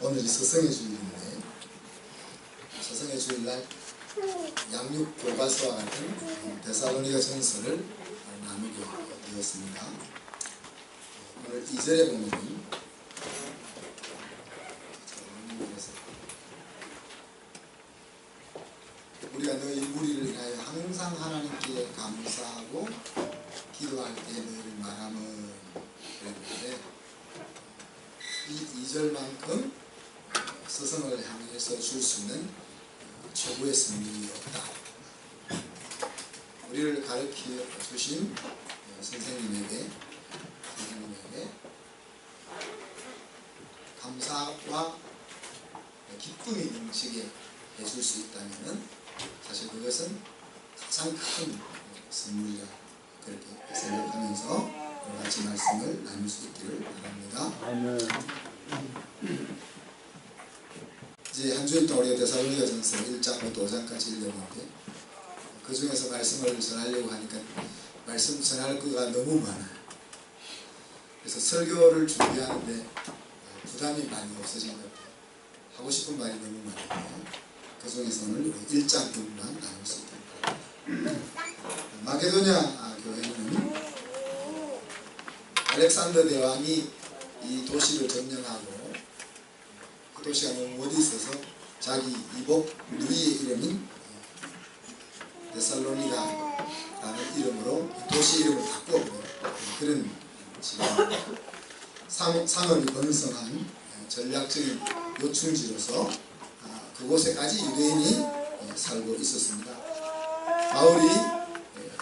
오늘이 서성의 주일인데 서성의 주일날 양육 교과서와 같은 데살로니가 전서를 나누게 되었습니다. 오늘 2절에 보면 우리가 너희 무리를 위하여 항상 하나님께 감사하고 기도할 때 너희를 말하면 그랬는데 이 2절만큼 서성을 향해서 줄 수 있는 최고의 선물이 없다. 우리를 가르쳐 주신 선생님에게 감사와 기쁨이 넘치게 해줄 수 있다면 사실 그것은 가장 큰 선물이라 그렇게 생각하면서 같이 말씀을 나눌 수 있기를 바랍니다. 이제 한 주일 동안 우리가 데살로니가 전서 1장부터 5장까지 읽었는데 그 중에서 말씀을 전하려고 하니까 말씀 전할 거가 너무 많아요. 그래서 설교를 준비하는데 부담이 많이 없어진 것 같아요. 하고 싶은 말이 너무 많아요. 그 중에서 오늘 1장 부분만 나눌 수 있도록 바랍니다. 마게도냐 교회는 알렉산더 대왕이 이 도시를 점령하고 그 도시가 너무 멋있어서 자기 이복 누이의 이름인 데살로니가라는 이름으로 도시 이름을 바꾸었고 그런 지금 상업이 번성한 전략적인 요충지로서 그곳에까지 유대인이 살고 있었습니다. 바울이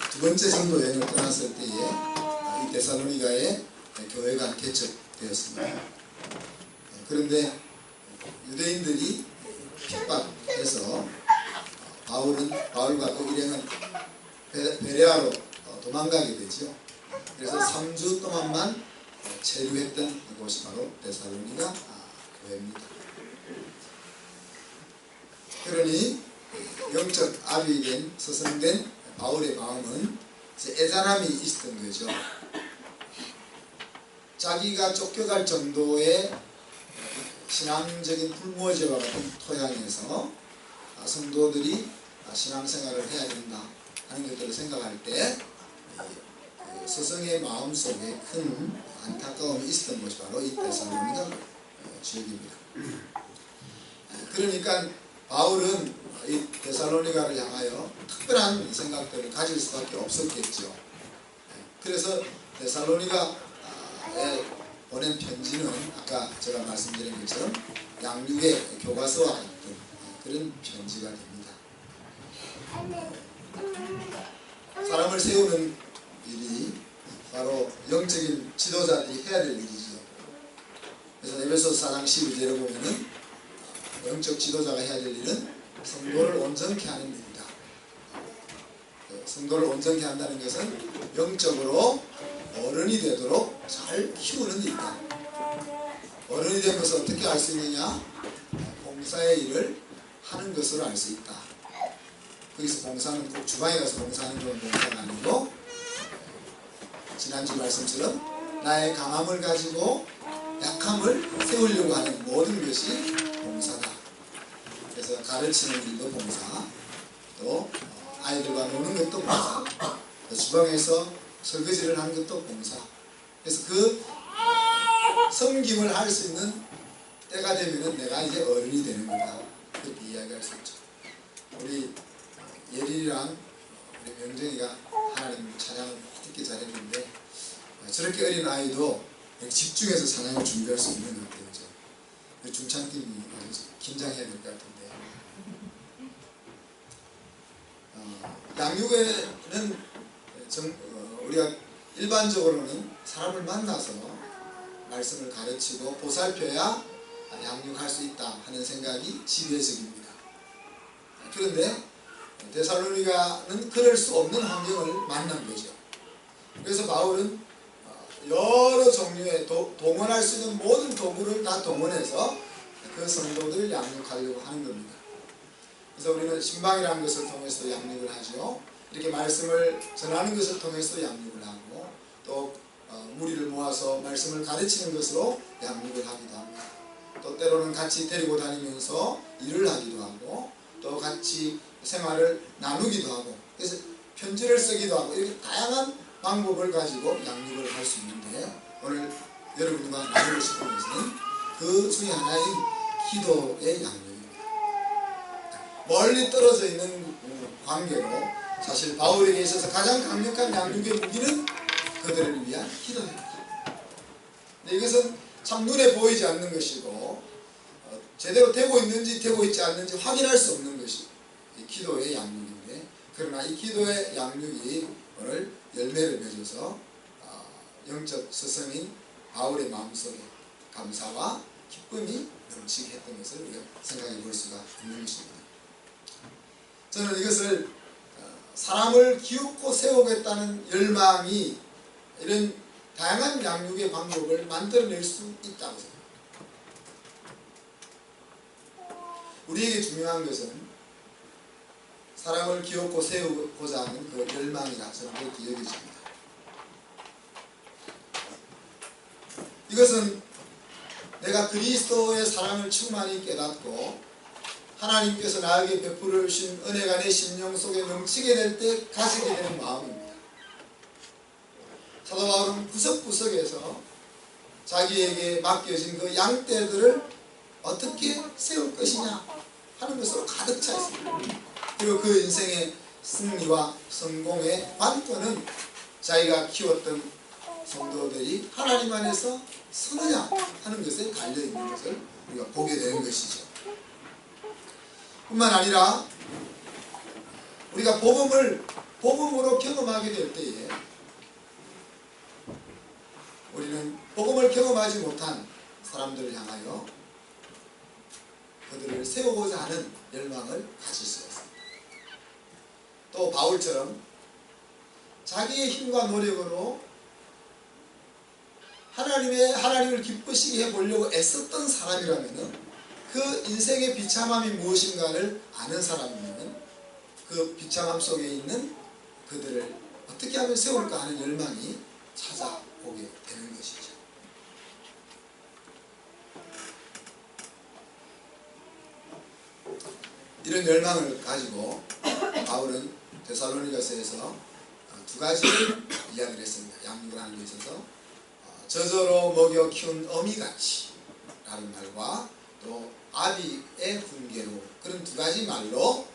두 번째 전도 여행을 떠났을 때에 이 데살로니가에 교회가 개척되었습니다. 그런데 유대인들이 핍박해서 바울과 그 일행은 베레아로 도망가게 되죠. 그래서 3주 동안만 체류했던 곳이 바로 데살로니가 교회입니다. 그러니 영적 아비이 된 서성된 바울의 마음은 애잔함이 있었던 거죠. 자기가 쫓겨갈 정도의 신앙적인 풀무원지와 같은 토양에서 성도들이 신앙생활을 해야 된다 하는 것들을 생각할 때 서성의 마음속에 큰 안타까움이 있었던 것이 바로 이 데살로니가 지역입니다. 그러니까 바울은 이 데살로니가를 향하여 특별한 생각들을 가질 수밖에 없었겠죠. 그래서 데살로니가에 보낸 편지는 아까 제가 말씀드린 것처럼 양육의 교과서와 같은 그런 편지가 됩니다. 사람을 세우는 일이 바로 영적인 지도자들이 해야 될 일이죠. 그래서 에베소서 4장 12절에 보면은 영적 지도자가 해야 될 일은 성도를 온전케 하는 일이다. 성도를 온전케 한다는 것은 영적으로 어른이 되도록 잘 키우는 일이다. 어른이 된 것을 어떻게 알 수 있느냐? 봉사의 일을 하는 것으로 알 수 있다. 거기서 봉사는 꼭 주방에 가서 봉사하는 그런 봉사가 아니고 지난주 말씀처럼 나의 강함을 가지고 약함을 세우려고 하는 모든 것이 봉사다. 그래서 가르치는 일도 봉사, 또 아이들과 노는 것도 봉사, 또 주방에서 설거지를 하는 것도 봉사. 그래서 그 섬김을 할 수 있는 때가 되면은 내가 이제 어른이 되는 거다. 그렇게 이야기할 수 있죠. 우리 예린이랑 우리 명정이가 하나님 찬양을 듣기 잘했는데 저렇게 어린 아이도 집중해서 찬양을 준비할 수 있는 것 같아요. 중창팀이 긴장해야 될 것 같은데 양육에는 우리가 일반적으로는 사람을 만나서 말씀을 가르치고 보살펴야 양육할 수 있다 하는 생각이 지배적입니다. 그런데 데살로니가는 그럴 수 없는 환경을 만난 거죠. 그래서 바울은 여러 종류의 동원할 수 있는 모든 도구를 다 동원해서 그 성도들을 양육하려고 하는 겁니다. 그래서 우리는 신방이라는 것을 통해서 양육을 하죠. 이렇게 말씀을 전하는 것을 통해서 양육을 하고 또 무리를 모아서 말씀을 가르치는 것으로 양육을 하기도 합니다. 또 때로는 같이 데리고 다니면서 일을 하기도 하고 또 같이 생활을 나누기도 하고 그래서 편지를 쓰기도 하고 이렇게 다양한 방법을 가지고 양육을 할 수 있는데 오늘 여러분과 나누고 싶은 것은 그 중에 하나인 기도의 양육입니다. 멀리 떨어져 있는 관계로 사실 바울에게 있어서 가장 강력한 양육의 무기는 그들을 위한 기도입니다. 근데 이것은 참 눈에 보이지 않는 것이고 제대로 되고 있는지 되고 있지 않는지 확인할 수 없는 것이 이 기도의 양육인데 그러나 이 기도의 양육이 오늘 열매를 맺어서 영적 스승인 바울의 마음속에 감사와 기쁨이 넘치게 했던 것을 우리가 생각해 볼 수가 있는 것입니다. 저는 이것을 사람을 기웃고 세우겠다는 열망이 이런 다양한 양육의 방법을 만들어낼 수 있다고 생각합니다. 우리에게 중요한 것은 사람을 기웃고 세우고자 하는 그 열망이라 저는 그렇게 여겨집니다. 이것은 내가 그리스도의 사랑을 충만히 깨닫고 하나님께서 나에게 베풀어 주신 은혜가 내 심령 속에 넘치게 될 때 가지게 되는 마음입니다. 사도 바울은 구석구석에서 자기에게 맡겨진 그 양떼들을 어떻게 세울 것이냐 하는 것으로 가득 차 있습니다. 그리고 그 인생의 승리와 성공의 관건은 자기가 키웠던 성도들이 하나님 안에서 서느냐 하는 것에 달려있는 것을 우리가 보게 되는 것이죠. 뿐만 아니라 우리가 복음으로 경험하게 될 때에 우리는 복음을 경험하지 못한 사람들을 향하여 그들을 세우고자 하는 열망을 가질 수가 있습니다. 또 바울처럼 자기의 힘과 노력으로 하나님을 기쁘시게 해보려고 애썼던 사람이라면 그 인생의 비참함이 무엇인가를 아는 사람이면 그 비참함 속에 있는 그들을 어떻게 하면 세울까 하는 열망이 찾아오게 되는 것이죠. 이런 열망을 가지고 바울은 데살로니가서에서 두 가지를 이야기를 했습니다. 양육을 하는 데 있어서 저절로 먹여 키운 어미같이 라는 말과 또 아비의 훈계로 그런 두 가지 말로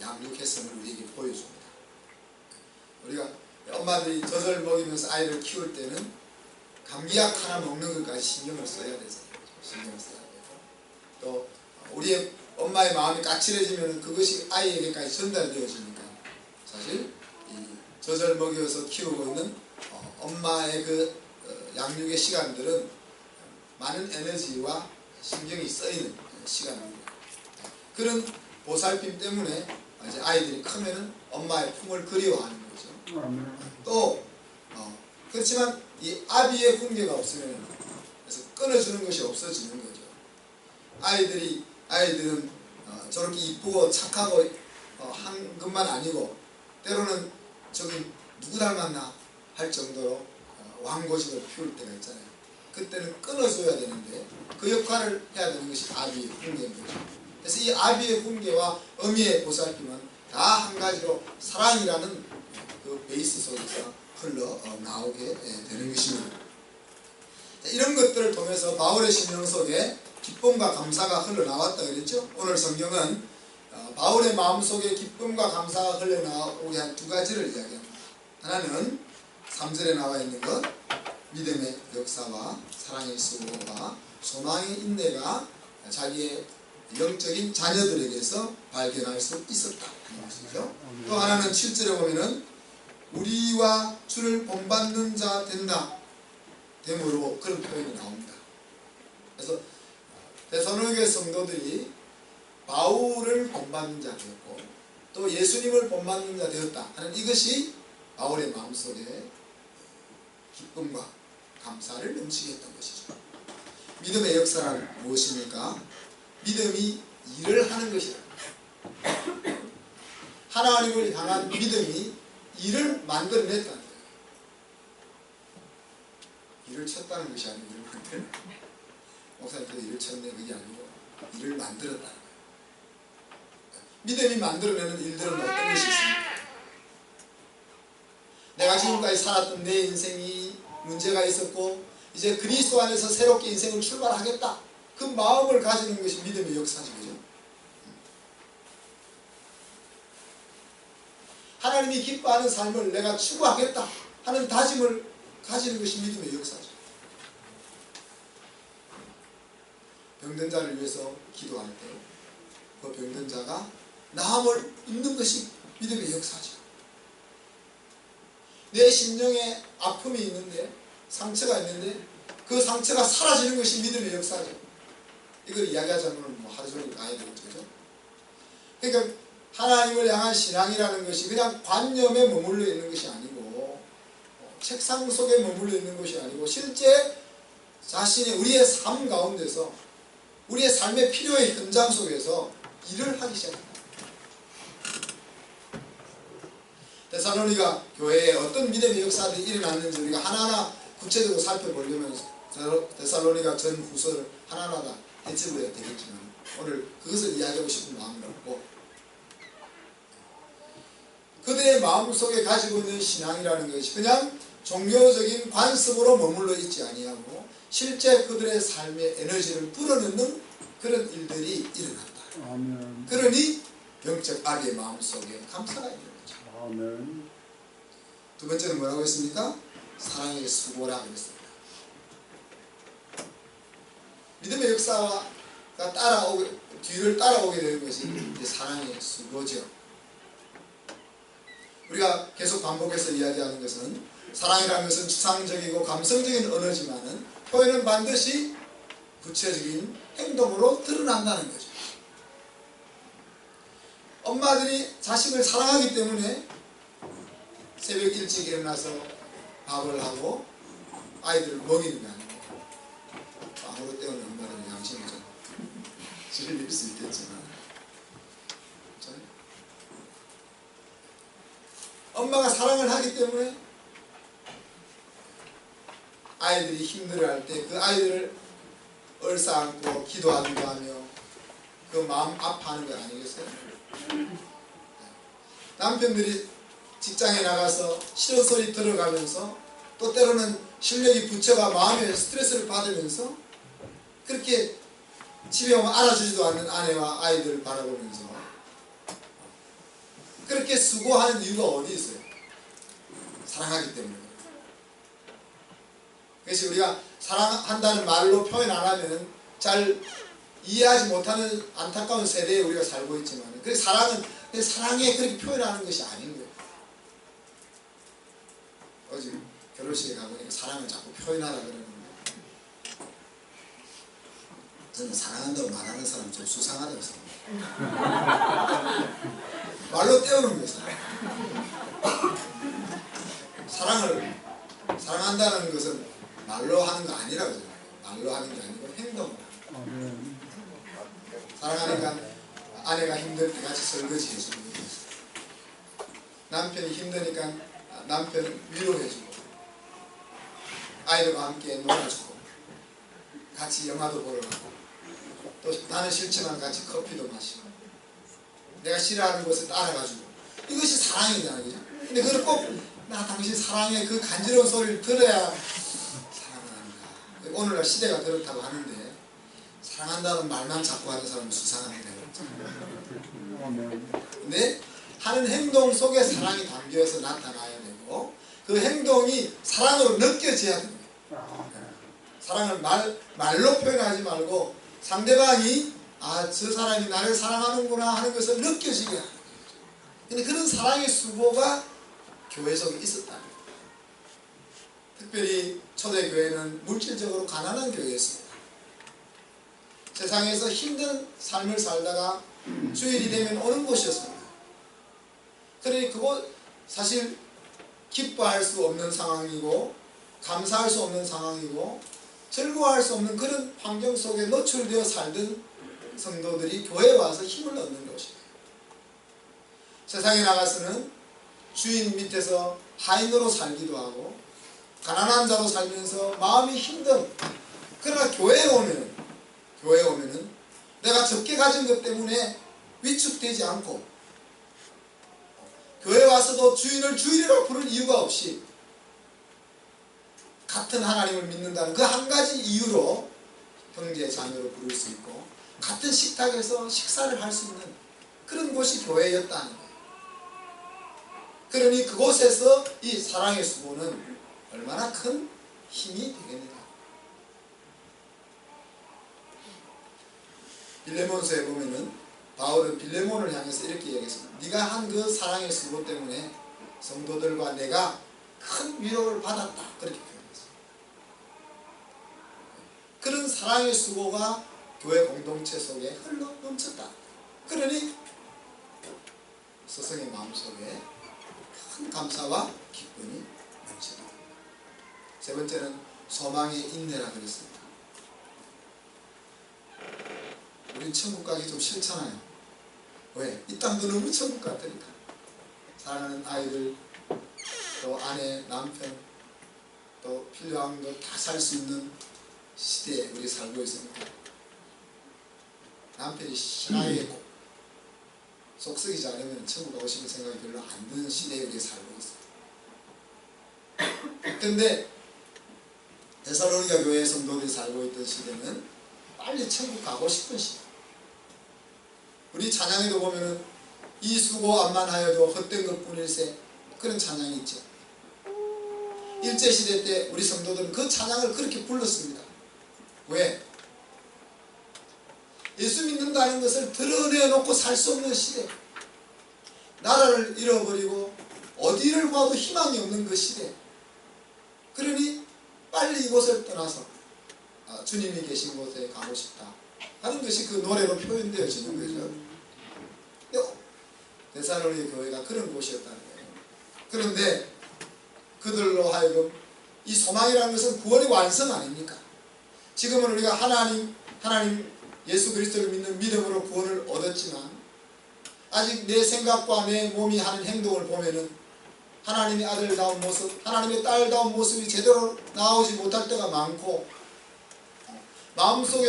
양육했음을 우리에게 보여줍니다. 우리가 엄마들이 젖을 먹이면서 아이를 키울 때는 감기약 하나 먹는 것까지 신경을 써야 되잖아요. 신경을 써야 되고 또 우리의 엄마의 마음이 까칠해지면 그것이 아이에게까지 전달되어지니까 사실 이 젖을 먹여서 키우고 있는 엄마의 그 양육의 시간들은 많은 에너지와 신경이 쓰이는 시간입니다. 그런 보살핌 때문에 이제 아이들이 크면은 엄마의 품을 그리워하는 거죠. 또 그렇지만 이 아비의 훈계가 없으면 그래서 끊어주는 것이 없어지는 거죠. 아이들은 저렇게 이쁘고 착하고 한 것만 아니고 때로는 저기 누구 닮았나 할 정도로 왕고식을 피울 때가 있잖아요. 그때는 끊어줘야 되는데 그 역할을 해야 되는 것이 아비의 훈계인 거죠. 그래서 이 아비의 훈계와 어미의 보살핌은 다 한 가지로 사랑이라는 그 베이스 속에서 흘러나오게 되는 것입니다. 이런 것들을 통해서 바울의 심령 속에 기쁨과 감사가 흘러나왔다 그랬죠. 오늘 성경은 바울의 마음속에 기쁨과 감사가 흘러나오게 한 두 가지를 이야기합니다. 하나는 3절에 나와 있는 것 믿음의 역사와 사랑의 수고와 소망의 인내가 자기의 영적인 자녀들에게서 발견할 수 있었다 하는 것이죠. 또 하나는 7절에 보면은 우리와 주를 본받는 자 된다 됨으로 그런 표현이 나옵니다. 그래서 데살로니가 성도들이 바울을 본받는 자 되었고 또 예수님을 본받는 자 되었다 하는 이것이 바울의 마음속에 기쁨과 감사를 넘치게 했던 것이죠. 믿음의 역사는 무엇입니까? 믿음이 일을 하는 것이다. 하나님을 향한 믿음이 일을 만들어냈다는 거예요. 일을 쳤다는 것이 아니고 일을 만들어냈다. 목사님께서 일을 쳤네, 그게 아니고 일을 만들었다는 거예요. 믿음이 만들어내는 일들은 어떤 것이 있습니까? 내가 지금까지 살았던 내 인생이 문제가 있었고 이제 그리스도 안에서 새롭게 인생을 출발하겠다, 그 마음을 가지는 것이 믿음의 역사죠. 그죠? 하나님이 기뻐하는 삶을 내가 추구하겠다 하는 다짐을 가지는 것이 믿음의 역사죠. 병든 자를 위해서 기도할 때 그 병든 자가 나음을 입는 것이 믿음의 역사죠. 내 심령에 아픔이 있는데, 상처가 있는데 그 상처가 사라지는 것이 믿음의 역사죠. 이걸 이야기하자면 하루 종일 가야 되겠죠. 그러니까 하나님을 향한 신앙이라는 것이 그냥 관념에 머물러 있는 것이 아니고, 책상 속에 머물러 있는 것이 아니고, 실제 자신의 우리의 삶 가운데서 우리의 삶의 필요의 현장 속에서 일을 하기 시작합니다. 데살로니가 교회에 어떤 믿음의 역사들이 일어났는지 우리가 하나하나 구체적으로 살펴보려면 데살로니가 전 후서를 하나하나 다 해석해야 되겠지만 오늘 그것을 이야기하고 싶은 마음은 없고, 그들의 마음속에 가지고 있는 신앙이라는 것이 그냥 종교적인 관습으로 머물러 있지 아니하고 실제 그들의 삶의 에너지를 불어넣는 그런 일들이 일어난다. 아멘. 그러니 영적 아비의 마음속에 감사가 있는 거죠. 아멘. 두 번째는 뭐라고 했습니까? 사랑의 수고라고 했습니다. 믿음의 역사가 뒤를 따라오게 되는 것이 이제 사랑의 수고죠. 우리가 계속 반복해서 이야기하는 것은 사랑이라는 것은 추상적이고 감성적인 언어지만은 표현은 반드시 구체적인 행동으로 드러난다는 거죠. 엄마들이 자식을 사랑하기 때문에 새벽 일찍 일어나서 밥을 하고 아이들을 먹이는 게 아니고, 아무로 때우는 엄마들은 양심이 좀 질릴 수 있겠지만, 엄마가 사랑을 하기 때문에 아이들이 힘들어할 때 그 아이들을 얼싸안고 기도하기도 하며 그 마음 아파하는 거 아니겠어요? 남편들이 직장에 나가서 싫은 소리 들어가면서 또 때로는 실력이 부처가 마음에 스트레스를 받으면서 그렇게 집에 오면 알아주지도 않는 아내와 아이들을 바라보면서 그렇게 수고하는 이유가 어디 있어요? 사랑하기 때문에. 그래서 우리가 사랑한다는 말로 표현 안 하면 잘 이해하지 못하는 안타까운 세대에 우리가 살고 있지만, 그래서 사랑은 사랑에 그렇게 표현하는 것이 아닌 거예요. 어제 결혼식에 가보니까 사랑을 자꾸 표현하라 그러는데, 저는 사랑한다고 말하는 사람 좀 수상하다고 생각해요. 말로 때우는 거예요. 사랑한다는 것은 말로 하는 거 아니라고 생각해요. 말로 하는 게 아니고 행동으로. 사랑하니까 아내가 힘들 때 같이 설거지 해주고, 남편이 힘드니까 남편을 위로해주고, 아이들과 함께 놀아주고, 같이 영화도 보러 가고, 또 나는 싫지만 같이 커피도 마시고, 내가 싫어하는 것을 따라가지고, 이것이 사랑이잖아요. 그죠? 근데 그걸 꼭 나 당신 사랑해 그 간지러운 소리를 들어야 사랑을 하는가. 오늘날 시대가 그렇다고 하는데 사랑한다는 말만 자꾸 하는 사람은 수상합니다. 근데 하는 행동 속에 사랑이 담겨서 나타나야 되고, 그 행동이 사랑으로 느껴져야 됩니다. 사랑을 말로 표현하지 말고 상대방이 저 사람이 나를 사랑하는구나 하는 것을 느껴지게 하는 거죠. 근데 그런 사랑의 수고가 교회 속에 있었다. 특별히 초대교회는 물질적으로 가난한 교회였습니다. 세상에서 힘든 삶을 살다가 주일이 되면 오는 곳이었습니다. 그러니 그곳 사실 기뻐할 수 없는 상황이고 감사할 수 없는 상황이고 즐거워할 수 없는 그런 환경 속에 노출되어 살던 성도들이 교회에 와서 힘을 얻는 것이에요. 세상에 나가서는 주인 밑에서 하인으로 살기도 하고 가난한 자로 살면서 마음이 힘든, 그러나 교회에 오면 교회에 오면은 내가 적게 가진 것 때문에 위축되지 않고 교회 와서도 주인을 주인이라고 부를 이유가 없이 같은 하나님을 믿는다는 그 한 가지 이유로 형제 자매로 부를 수 있고 같은 식탁에서 식사를 할 수 있는 그런 곳이 교회였다는 거예요. 그러니 그곳에서 이 사랑의 수고는 얼마나 큰 힘이 되겠느냐. 빌레몬서에 보면은 바울은 빌레몬을 향해서 이렇게 얘기했습니다. 네가 한 그 사랑의 수고 때문에 성도들과 내가 큰 위로를 받았다. 그렇게 표현했어요. 그런 사랑의 수고가 교회 공동체 속에 흘러 넘쳤다. 그러니 스승의 마음속에 큰 감사와 기쁨이 넘치다. 세 번째는 소망의 인내라 그랬습니다. 우린 천국 가기 좀 싫잖아요. 왜? 이 땅도 너무 천국 같으니까. 사랑하는 아이들, 또 아내, 남편, 또 필요한 것 다 살 수 있는 시대에 우리 살고 있으니까 남편이 신하게 속 썩이지 않으면 천국 가고 싶은 생각이 별로 안 드는 시대에 우리 살고 있어요. 그런데 데살로니가 교회 성도들이 살고 있던 시대는 빨리 천국 가고 싶은 시대. 우리 찬양에도 보면은 이 수고 암만하여도 헛된 것뿐일세 그런 찬양이 있죠. 일제시대 때 우리 성도들은 그 찬양을 그렇게 불렀습니다. 왜? 예수 믿는다는 것을 드러내놓고 살 수 없는 시대, 나라를 잃어버리고 어디를 봐도 희망이 없는 그 시대. 그러니 빨리 이곳을 떠나서 주님이 계신 곳에 가고 싶다 하는 것이 그 노래로 표현되어지는 거죠. 데살로니가 교회가 그런 곳이었다는 거예요. 그런데 그들로 하여금 이 소망이라는 것은 구원의 완성 아닙니까? 지금은 우리가 하나님 예수 그리스도를 믿는 믿음으로 구원을 얻었지만 아직 내 생각과 내 몸이 하는 행동을 보면은 하나님의 아들다운 모습, 하나님의 딸다운 모습이 제대로 나오지 못할 때가 많고 마음속에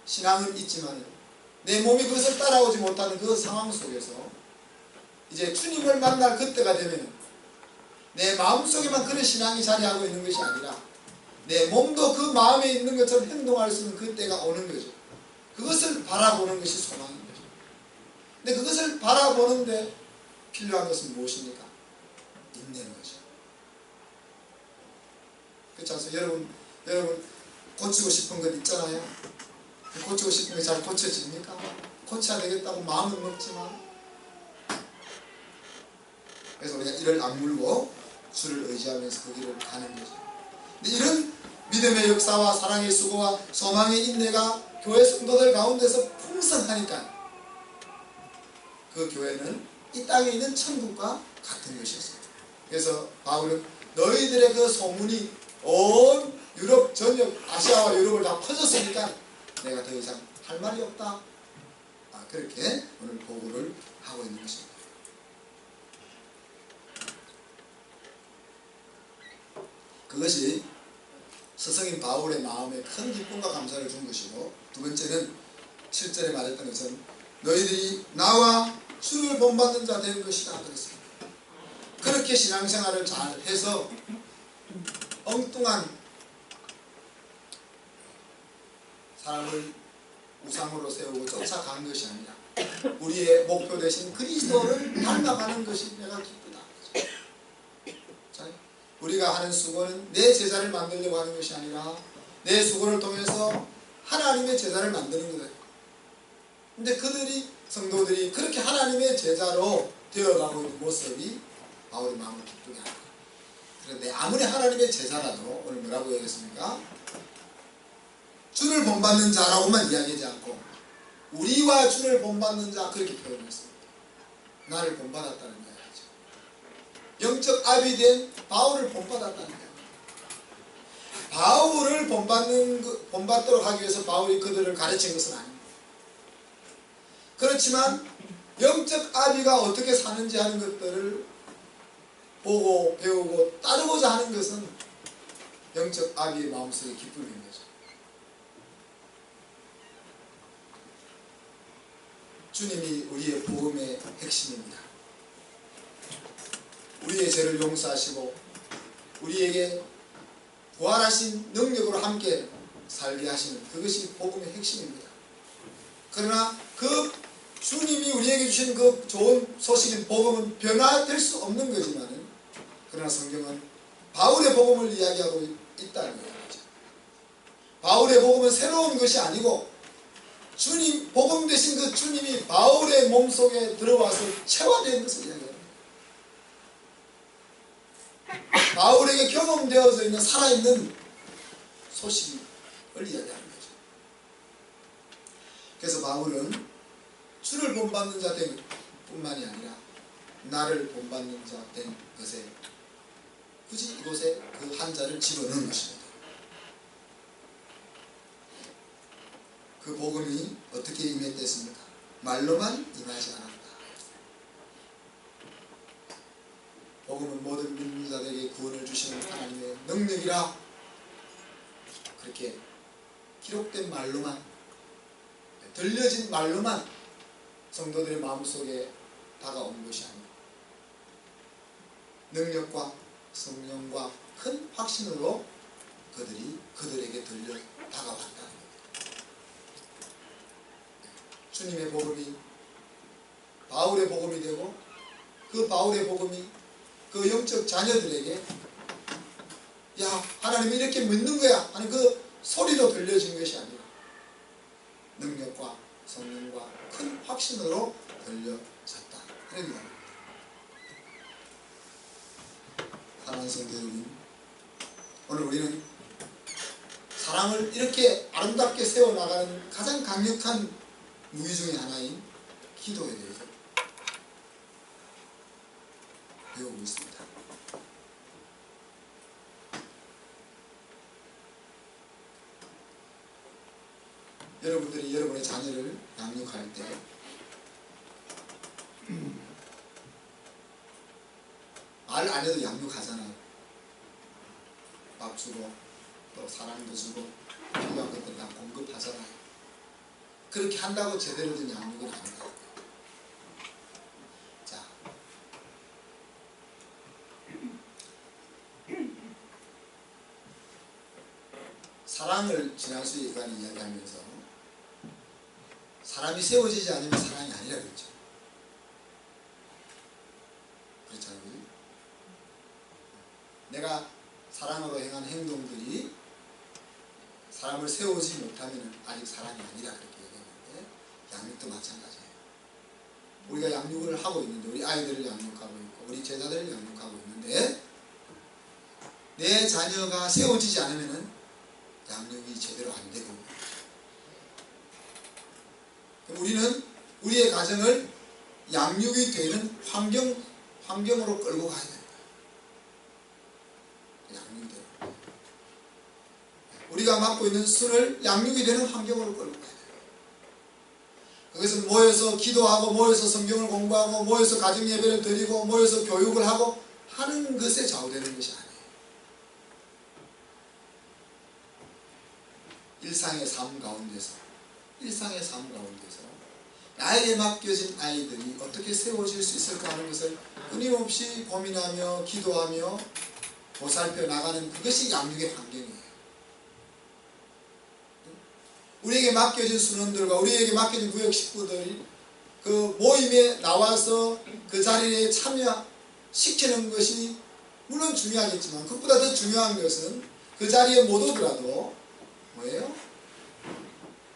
신앙은 있지만 내 몸이 그것을 따라오지 못하는 그 상황 속에서 이제 주님을 만날 그때가 되면 내 마음속에만 그런 신앙이 자리하고 있는 것이 아니라 내 몸도 그 마음에 있는 것처럼 행동할 수 있는 그때가 오는 거죠. 그것을 바라보는 것이 소망인 거죠. 근데 그것을 바라보는데 필요한 것은 무엇입니까? 인내는 거죠. 그렇지 않습니까? 여러분 고치고 싶은 것 있잖아요. 고치고 싶은 게 잘 고쳐집니까? 고쳐야 되겠다고 마음은 먹지만 그래서 우리가 이를 악물고 주를 의지하면서 그 길을 가는 거죠. 근데 이런 믿음의 역사와 사랑의 수고와 소망의 인내가 교회 성도들 가운데서 풍성하니까 그 교회는 이 땅에 있는 천국과 같은 것이었습니다. 그래서 바울은 너희들의 그 소문이 온 유럽 전역 아시아와 유럽을 다 퍼졌으니까 내가 더 이상 할 말이 없다. 그렇게 오늘 보고를 하고 있는 것입니다. 그것이 스승인 바울의 마음에 큰 기쁨과 감사를 준 것이고, 두 번째는 7절에 말했던 것은 너희들이 나와 주를 본받는 자 된 것이다 그랬습니다. 그렇게 신앙생활을 잘 해서 엉뚱한 사람을 우상으로 세우고 쫓아간 것이 아니라 우리의 목표 대신 그리스도를 닮아가는 것이 내가 기쁘다. 자, 우리가 하는 수고는 내 제자를 만들려고 하는 것이 아니라 내 수고를 통해서 하나님의 제자를 만드는 거예요. 근데 성도들이 그렇게 하나님의 제자로 되어가고 있는 모습이 바울의 마음을 기쁘게 합니다. 그런데 아무리 하나님의 제자라도 오늘 뭐라고 얘기했습니까? 주를 본받는 자라고만 이야기하지 않고 우리와 주를 본받는 자 그렇게 표현했습니다. 나를 본받았다는 이야기죠. 영적 아비 된 바울을 본받았다는 거예요. 바울을 본받도록 하기 위해서 바울이 그들을 가르친 것은 아닙니다. 그렇지만 영적 아비가 어떻게 사는지 하는 것들을 보고 배우고 따르고자 하는 것은 영적 아비의 마음속의 기쁨인 거죠. 주님이 우리의 복음의 핵심입니다. 우리의 죄를 용서하시고 우리에게 부활하신 능력으로 함께 살게 하시는 그것이 복음의 핵심입니다. 그러나 그 주님이 우리에게 주신 그 좋은 소식인 복음은 변화될 수 없는 거지만, 그러나 성경은 바울의 복음을 이야기하고 있다는 거죠. 바울의 복음은 새로운 것이 아니고 주님, 복음 되신 그 주님이 바울의 몸속에 들어와서 체화된 것을 이야기합니다. 바울에게 경험되어져 있는 살아있는 소식을 이야기하는 거죠. 그래서 바울은 주를 본받는 자 된 뿐만이 아니라 나를 본받는 자 된 것에 굳이 이곳에 그 한자를 집어넣은 것입니다. 그 복음이 어떻게 임했겠습니까? 말로만 임하지 않았다. 복음은 모든 믿는 자들에게 구원을 주시는 하나님의 능력이라, 그렇게 기록된 말로만, 들려진 말로만 성도들의 마음속에 다가온 것이 아니고 능력과 성령과 큰 확신으로 그들에게 들려 다가왔다는 겁니다. 주님의 복음이 바울의 복음이 되고 그 바울의 복음이 그 영적 자녀들에게 야, 하나님이 이렇게 믿는 거야 하는 그 소리로 들려진 것이 아니라 능력과 성령과 큰 확신으로 들려졌다. 이런 말입니다. 사랑하는 성도 여러분, 오늘 우리는 사랑을 이렇게 아름답게 세워나가는 가장 강력한 무기 중의 하나인 기도에 대해서 배우고 있습니다. 여러분들이 여러분의 자녀를 양육할 때 말 안 해도 양육하잖아요. 밥 주고 또 사랑도 주고 필요한 것들 다 공급하잖아요. 그렇게 한다고 제대로 된 양육은 아니다. 자, 사랑을 지난주에 이야기하면서 사람이 세워지지 않으면 사랑이 아니라 그랬죠. 그렇잖아요. 내가 사랑으로 행한 행동들이 사람을 세우지 못하면 아직 사랑이 아니라 그렇게 얘기했는데, 양육도 마찬가지예요. 우리가 양육을 하고 있는데, 우리 아이들을 양육하고 있고 우리 제자들을 양육하고 있는데 내 자녀가 세워지지 않으면 양육이 제대로 안 되고, 우리는 우리의 가정을 양육이 되는 환경으로 끌고 가야 됩니다. 양육대로. 우리가 맡고 있는 순을 양육이 되는 환경으로 끌고 가야 돼요. 그것은 모여서 기도하고 모여서 성경을 공부하고 모여서 가정 예배를 드리고 모여서 교육을 하고 하는 것에 좌우되는 것이 아니에요. 일상의 삶 가운데서 나에게 맡겨진 아이들이 어떻게 세워질 수 있을까 하는 것을 끊임없이 고민하며 기도하며 보살펴 나가는 그것이 양육의 환경이에요. 우리에게 맡겨진 순원들과 우리에게 맡겨진 구역 식구들이 그 모임에 나와서 그 자리에 참여시키는 것이 물론 중요하겠지만, 그것보다 더 중요한 것은 그 자리에 못 오더라도 뭐예요?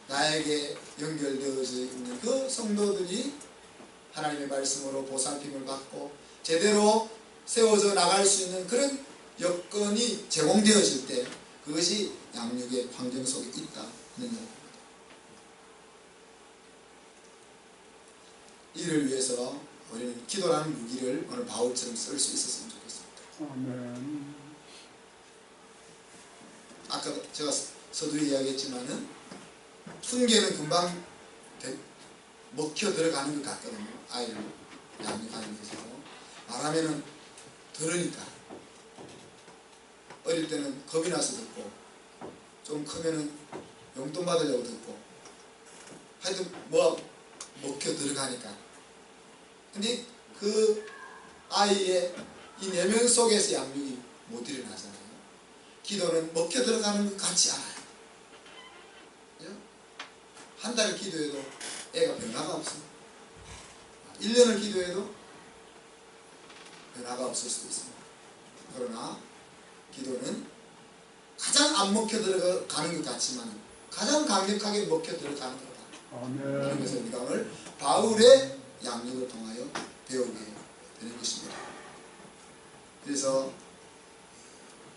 나에게 연결되어져 있는 그 성도들이 하나님의 말씀으로 보살핌을 받고 제대로 세워져 나갈 수 있는 그런 여건이 제공되어질 때 그것이 양육의 환경 속에 있다 하는 얘기입니다. 이를 위해서 우리는 기도라는 무기를 오늘 바울처럼 쓸 수 있었으면 좋겠습니다. 아멘. 아까 제가 서두에 이야기했지만은 훈계는 금방 먹혀 들어가는 것 같거든요. 아이를 양육하는 데 있어서 말하면은 들으니까 어릴 때는 겁이 나서 듣고 좀 크면은 용돈 받으려고 듣고 하여튼 뭐 먹혀 들어가니까. 근데 그 아이의 이 내면 속에서 양육이 못 일어나잖아요. 기도는 먹혀 들어가는 것 같지 않아요. 그죠? 한 달 기도해도 애가 변화가 없습니다. 1년을 기도해도 변화가 없을 수도 있습니다. 그러나 기도는 가장 안 먹혀 들어가는 것 같지만 가장 강력하게 먹혀 들어가는 거다. 라는 것을 우리가 오늘 바울의 양육을 통하여 배우게 되는 것입니다. 그래서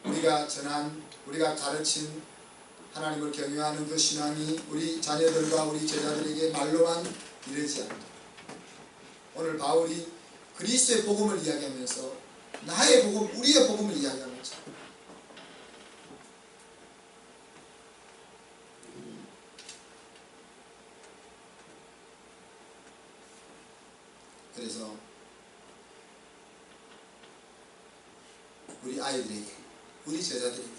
우리가 전한, 우리가 가르친 하나님을 경외하는 그 신앙이 우리 자녀들과 우리 제자들에게 말로만 이르지 않는다. 오늘 바울이 그리스도의 복음을 이야기하면서 나의 복음, 우리의 복음을 이야기하면서 그래서 우리 아이들에게, 우리 제자들에게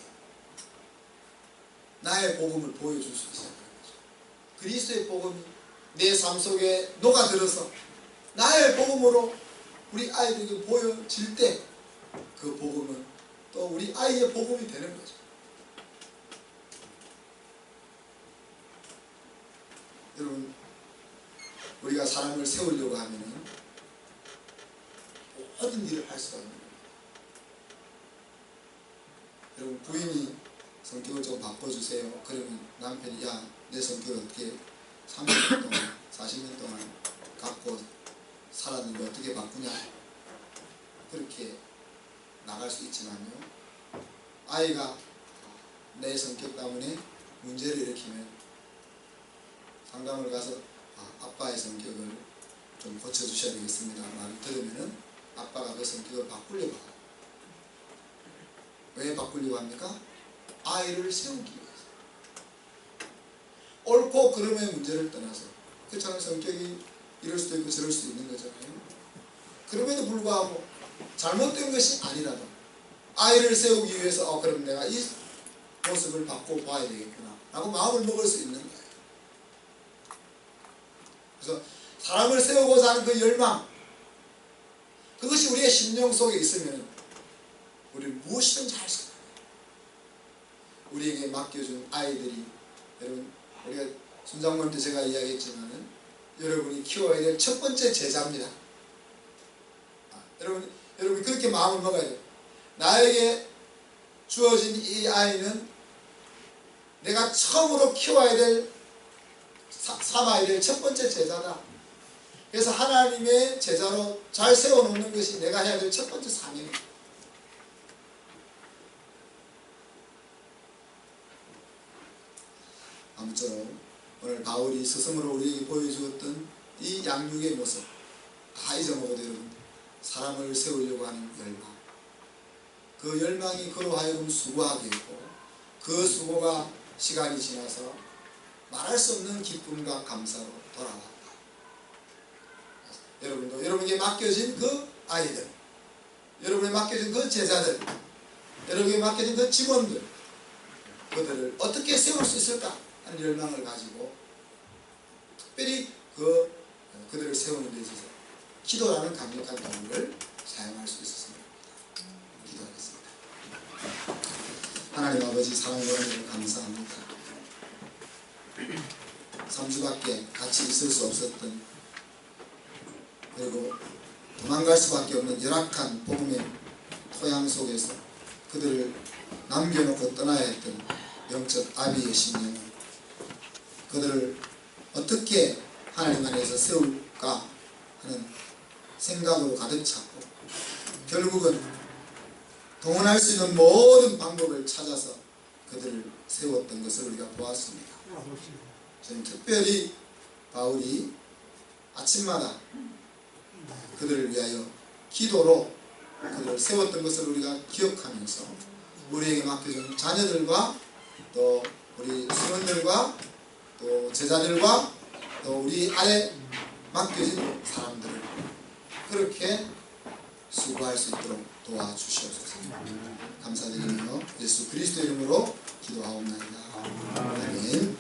나의 복음을 보여줄 수 있어야 하는 거죠. 그리스도의 복음이 내 삶 속에 녹아들어서 나의 복음으로 우리 아이들에게 보여질 때 그 복음은 또 우리 아이의 복음이 되는 거죠. 여러분, 우리가 사람을 세우려고 하면 모든 일을 할 수가 있는 거예요. 여러분, 부인이 성격을 좀 바꿔주세요. 그러면 남편이 야, 내 성격을 어떻게 30년 동안 40년 동안 갖고 살았는데 어떻게 바꾸냐, 그렇게 나갈 수 있지만요, 아이가 내 성격 때문에 문제를 일으키면 상담을 가서 아빠의 성격을 좀 고쳐주셔야 되겠습니다 말을 들으면은 아빠가 그 성격을 바꾸려고 합니다. 왜 바꾸려고 합니까? 아이를 세우기 위해서. 옳고 그름의 문제를 떠나서 그렇잖아요. 성격이 이럴 수도 있고 저럴 수도 있는 거잖아요. 그럼에도 불구하고 잘못된 것이 아니라도 아이를 세우기 위해서 그럼 내가 이 모습을 바꿔 봐야 되겠구나 라고 마음을 먹을 수 있는 거예요. 그래서 사람을 세우고자 하는 그 열망, 그것이 우리의 심령 속에 있으면 우리는 무엇이든지 할 수 있어요. 우리에게 맡겨준 아이들이, 여러분, 우리가 순장모님 때 제가 이야기했지만은 여러분이 키워야 될 첫 번째 제자입니다. 여러분이 그렇게 마음을 먹어야 돼요. 나에게 주어진 이 아이는 내가 처음으로 키워야 될, 삼아야 될 첫 번째 제자다. 그래서 하나님의 제자로 잘 세워놓는 것이 내가 해야 될 첫 번째 사명입니다. 아무쪼록 오늘 바울이 스승으로 우리에게 보여주었던 이 양육의 모습 다 잊어먹어도 여러분, 사람을 세우려고 하는 열망, 그 열망이 그로 하여금 수고하게 했고 그 수고가 시간이 지나서 말할 수 없는 기쁨과 감사로 돌아왔다. 여러분도 여러분에게 맡겨진 그 아이들, 여러분에게 맡겨진 그 제자들, 여러분에게 맡겨진 그 직원들, 그들을 어떻게 세울 수 있을까 하는 열망을 가지고 특별히 그들을 세우는 데 있어서 기도라는 강력한 도구를 사용할 수 있었습니다. 기도하겠습니다. 하나님 아버지, 사랑하는 여러분 감사합니다. 3주밖에 같이 있을 수 없었던, 그리고 도망갈 수밖에 없는 열악한 복음의 토양 속에서 그들을 남겨놓고 떠나야 했던 영적 아비의 심령을, 그들을 어떻게 하나님 안에서 세울까 하는 생각으로 가득 찼고 결국은 동원할 수 있는 모든 방법을 찾아서 그들을 세웠던 것을 우리가 보았습니다. 저는 특별히 바울이 아침마다 그들을 위하여 기도로 그들을 세웠던 것을 우리가 기억하면서 우리에게 맡겨준 자녀들과 또 우리 수원들과 또 제자들과 또 우리 아래 맡겨진 사람들을 그렇게 수고할 수 있도록 도와주시옵소서. 감사드리며 예수 그리스도 이름으로 기도하옵나이다. 아멘.